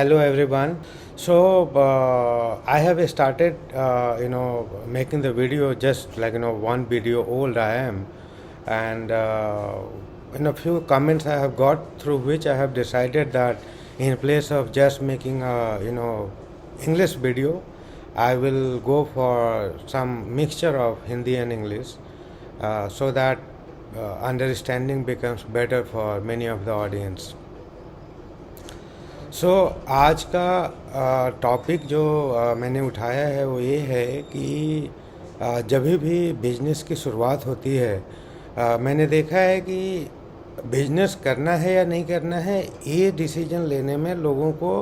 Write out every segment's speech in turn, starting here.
Hello everyone. I have started, making the video just like one video old I am, and in a few comments I have got through which I have decided that in place of just making a English video, I will go for some mixture of Hindi and English, so that understanding becomes better for many of the audience. आज का topic जो मैंने उठाया है वो ये है कि जब भी बिजनेस की शुरुआत होती है, मैंने देखा है कि बिजनेस करना है या नहीं करना है ये डिसीजन लेने में लोगों को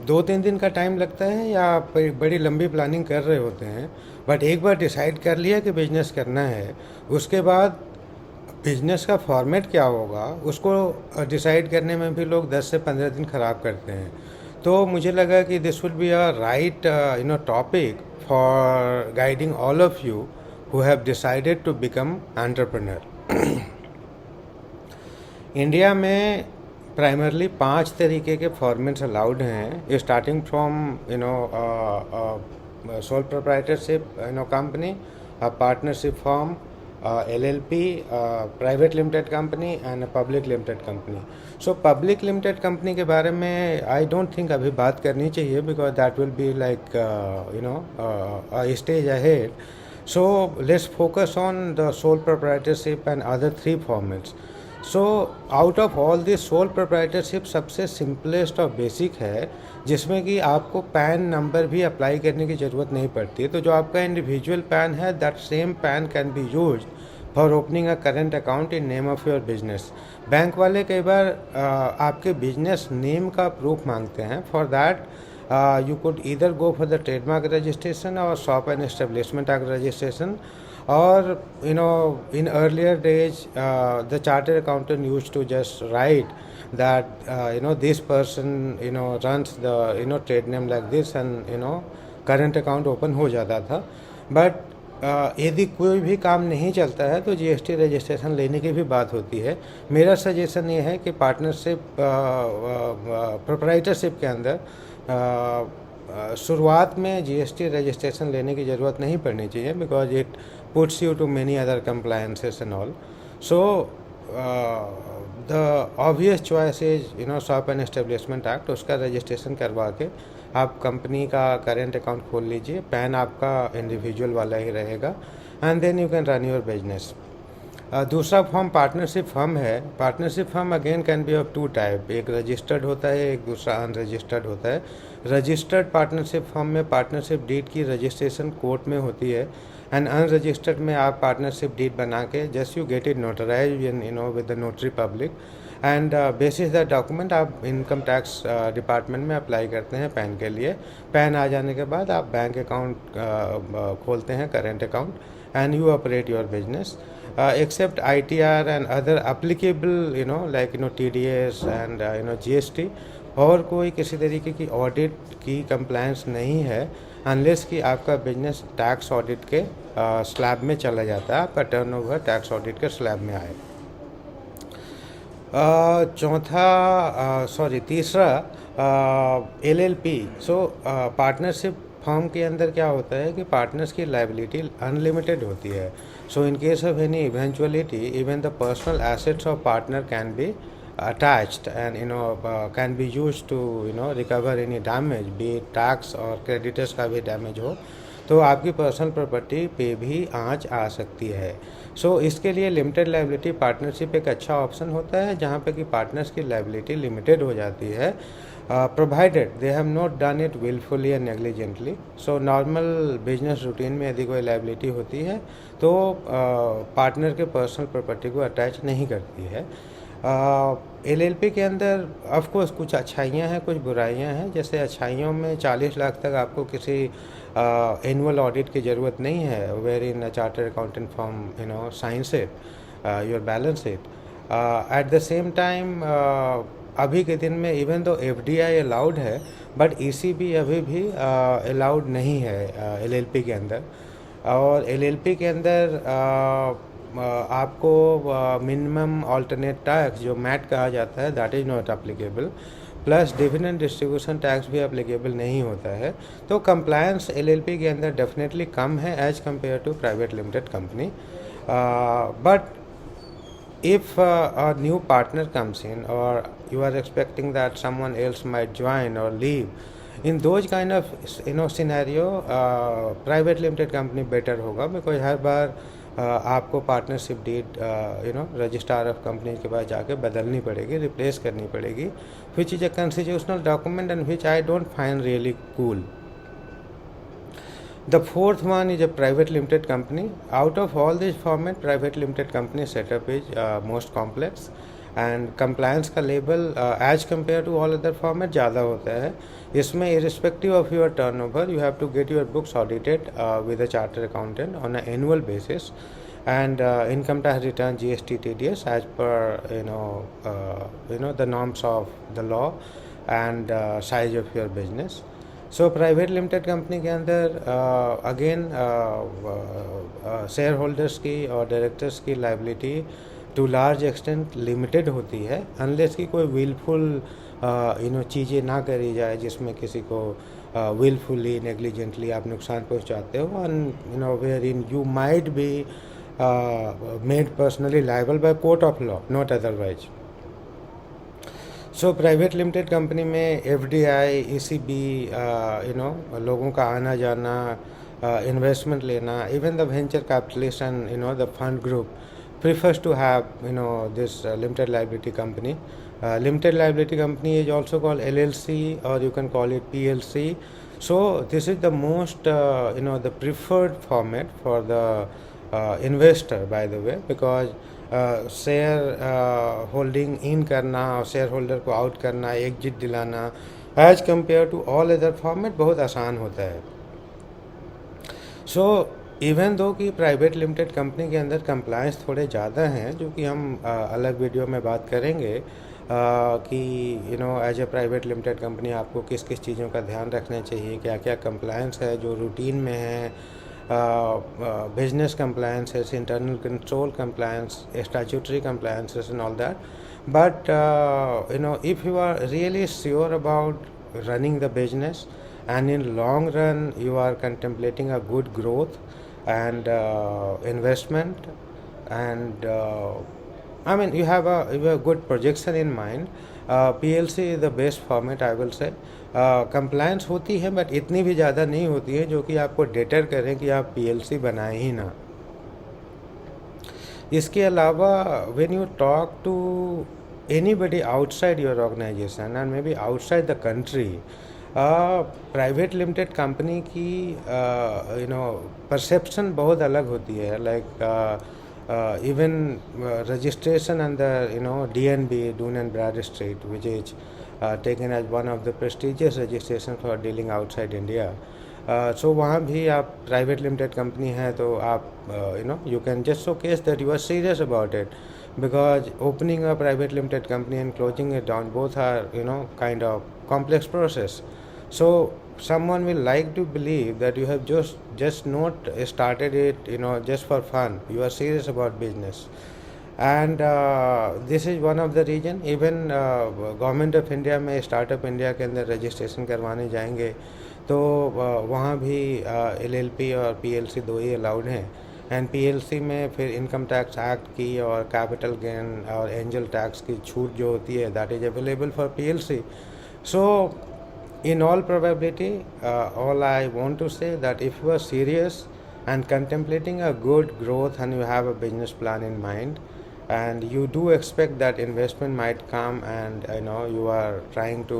2-3 दिन का टाइम लगता है या बड़ी लंबी प्लानिंग कर रहे होते हैं। बट एक बार डिसाइड कर लिया कि बिजनेस करना है, उसके बाद बिजनेस का फॉर्मेट क्या होगा उसको डिसाइड करने में भी लोग 10 से 15 दिन ख़राब करते हैं। तो मुझे लगा कि this will be a right topic for guiding all of you who have decided to become entrepreneur. India में प्राइमरली 5 तरीके के फॉर्मेट्स अलाउड हैं, starting from sole proprietorship company, partnership form, LLP, private limited company and public limited company. So public limited company के बारे में I don't think अभी बात करनी चाहिए, because that will be like stage ahead. So let's focus on the sole proprietorship and other 3 formats. So out of all this sole proprietorship सबसे simplest और basic है, जिसमें कि आपको पैन नंबर भी अप्लाई करने की ज़रूरत नहीं पड़ती। तो जो आपका इंडिविजुअल पैन है, that same pan can be used for opening a current account in name of your business. Bank वाले कई बार आपके बिजनेस नेम का प्रूफ मांगते हैं। For that you could either go for the trademark registration or shop and establishment act registration, or in earlier days the chartered accountant used to just write that this person runs the trade name like this, and current account open हो जाता था। But यदि कोई भी काम नहीं चलता है तो GST रजिस्ट्रेशन लेने की भी बात होती है। मेरा सजेशन ये है कि पार्टनरशिप प्रोप्राइटरशिप के अंदर शुरुआत में GST रजिस्ट्रेशन लेने की ज़रूरत नहीं पड़नी चाहिए, because it puts you too many other compliances and all. So the obvious choice is shop and establishment act, उसका रजिस्ट्रेशन करवा के आप कंपनी का करेंट अकाउंट खोल लीजिए। पैन आपका इंडिविजुअल वाला ही रहेगा, and then you can run your business. दूसरा फॉर्म पार्टनरशिप फर्म है। Partnership firm again can be of 2 type, एक रजिस्टर्ड होता है, एक दूसरा अनरजिस्टर्ड होता है। रजिस्टर्ड पार्टनरशिप फर्म में पार्टनरशिप डीड की रजिस्ट्रेशन कोर्ट में होती है, एंड अनरजिस्टर्ड में आप पार्टनरशिप डीड बना के just you get it notarise with the notary public, and basis the document आप इनकम टैक्स डिपार्टमेंट में अप्लाई करते हैं पैन के लिए। पैन आ जाने के बाद आप बैंक अकाउंट खोलते हैं, current account, and you operate your business, except ITR and other applicable like TDS and GST, और कोई किसी तरीके की ऑडिट की कंप्लायंस नहीं है, अनलेस कि आपका बिजनेस टैक्स ऑडिट के स्लैब में चला जाता है, आपका टर्नओवर टैक्स ऑडिट के स्लैब में आए। तीसरा LLP। सो पार्टनरशिप फर्म के अंदर क्या होता है कि पार्टनर्स की लायबिलिटी अनलिमिटेड होती है। So in case of any eventuality, even the personal assets of partner can be attached and can be used to recover any damage, be tax और क्रेडिटर्स का भी डैमेज हो, तो आपकी पर्सनल प्रॉपर्टी पे भी आंच आ सकती है। सो इसके लिए लिमिटेड लायबिलिटी पार्टनरशिप एक अच्छा ऑप्शन होता है, जहाँ पे कि पार्टनर्स की लायबिलिटी लिमिटेड हो जाती है, provided they have not done it willfully and negligently। so normal business routine में यदि कोई लाइबिलिटी होती है तो पार्टनर के पर्सनल प्रॉपर्टी को अटैच नहीं करती है। LLP के अंदर ऑफ कोर्स कुछ अच्छाइयाँ हैं, कुछ बुराइयाँ हैं। जैसे अच्छाइयों में 40 लाख तक आपको किसी एनुअल ऑडिट की ज़रूरत नहीं है, where in chartered accountant firm signs it your balance it. At the same time अभी के दिन में इवन तो FDI अलाउड है, बट ECB अभी भी अलाउड नहीं है LLP के अंदर। और LLP के अंदर आपको मिनिमम अल्टरनेट टैक्स जो मैट कहा जाता है, that is not applicable. Plus dividend distribution tax भी एप्लीकेबल नहीं होता है। तो कंप्लायंस एलएलपी के अंदर डेफिनेटली कम है as compare to private limited company. But if a new partner comes in or you are expecting that someone else might join or leave, in those kind of scenario private limited company better होगा, because हर बार आपको partnership deed registrar of company के पास जाके बदलनी पड़ेगी, replace करनी पड़ेगी, which is a constitutional document and which I don't find really cool. The fourth one is a private limited company. Out of all these format, private limited company setup is most complex and compliance का level as compared to all other format ज़्यादा होता है। इसमें irrespective of your turnover, you have to get your books audited with a chartered accountant on an annual basis, and income tax return, GST, TDS as per the norms of the law and size of your business. सो private limited company के अंदर again share holders की और directors की liability to large extent limited होती है, unless की कोई विलफुल चीज़ें ना करी जाए जिसमें किसी को विलफुली नेग्लिजेंटली आप नुकसान पहुंचाते हो, and where in you might be made personally liable by court of law, not otherwise. So private limited company में एफडीआई, ईसीबी, लोगों का आना जाना, इन्वेस्टमेंट लेना, even the venture capitalist and the fund group prefers to have this limited liability company. Limited liability company is also called LLC, or you can call it PLC. So this is the most the preferred format for the investor, by the way, because share holding in करना और share holder को out करना, exit दिलाना as compare to all other format बहुत आसान होता है। So even though कि प्राइवेट लिमिटेड कंपनी के अंदर कंप्लायंस थोड़े ज़्यादा हैं, जो कि हम अलग वीडियो में बात करेंगे कि as a private limited company आपको किस किस चीज़ों का ध्यान रखना चाहिए, क्या क्या कंप्लायंस है जो रूटीन में है, business compliances, internal control compliance, statutory compliances and all that. But if you are really sure about running the business and in long run you are contemplating a good growth and investment, and you have a good projection in mind, PLC is the best format, I will say. Compliance होती है but इतनी भी ज़्यादा नहीं होती है जो कि आपको डेटर करें कि आप पीएलसी बनाए ही ना। इसके अलावा when you talk to anybody outside your organisation and may be outside the country, private limited company की परसेप्शन बहुत अलग होती है। Like even registration under DNB, Dun and Bradstreet, which is taken as one of the prestigious registration for dealing outside India. So वहाँ भी आप private limited company है तो आप you can just showcase that you are serious about it, because opening a private limited company and closing it down both are kind of complex process. So someone will like to believe that you have just not started it just for fun. You are serious about business, and this is one of the reason. Even government of India में startup India के अंदर registration करवाने जाएंगे तो वहाँ भी LLP और PLC दो ही अलाउड हैं, एंड PLC में फिर इनकम टैक्स एक्ट की और कैपिटल गेन और एंजल टैक्स की छूट जो होती है that is available for PLC. So in all probability, all I want to say that if you are serious and contemplating a good growth and you have a business plan in mind and you do expect that investment might come, and you are trying to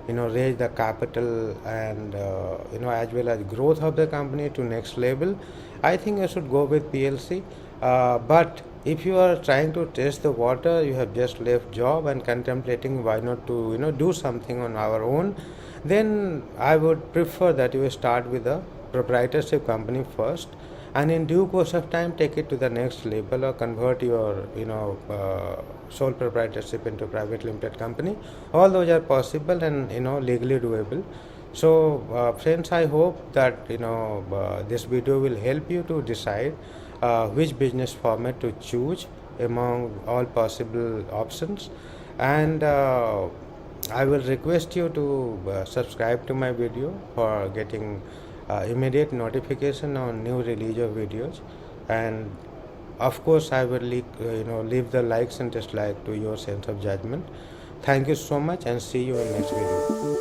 raise the capital and as well as growth of the company to next level, I think you should go with PLC. But if you are trying to test the water, you have just left job and contemplating why not to do something on our own, then I would prefer that you start with a proprietorship company first, and in due course of time take it to the next level or convert your sole proprietorship into private limited company. All those are possible and legally doable. So friends, I hope that this video will help you to decide which business format to choose among all possible options, and I will request you to subscribe to my video for getting immediate notification on new release of videos, and of course I will leave the likes and dislike to your sense of judgment. Thank you so much, and see you in next video.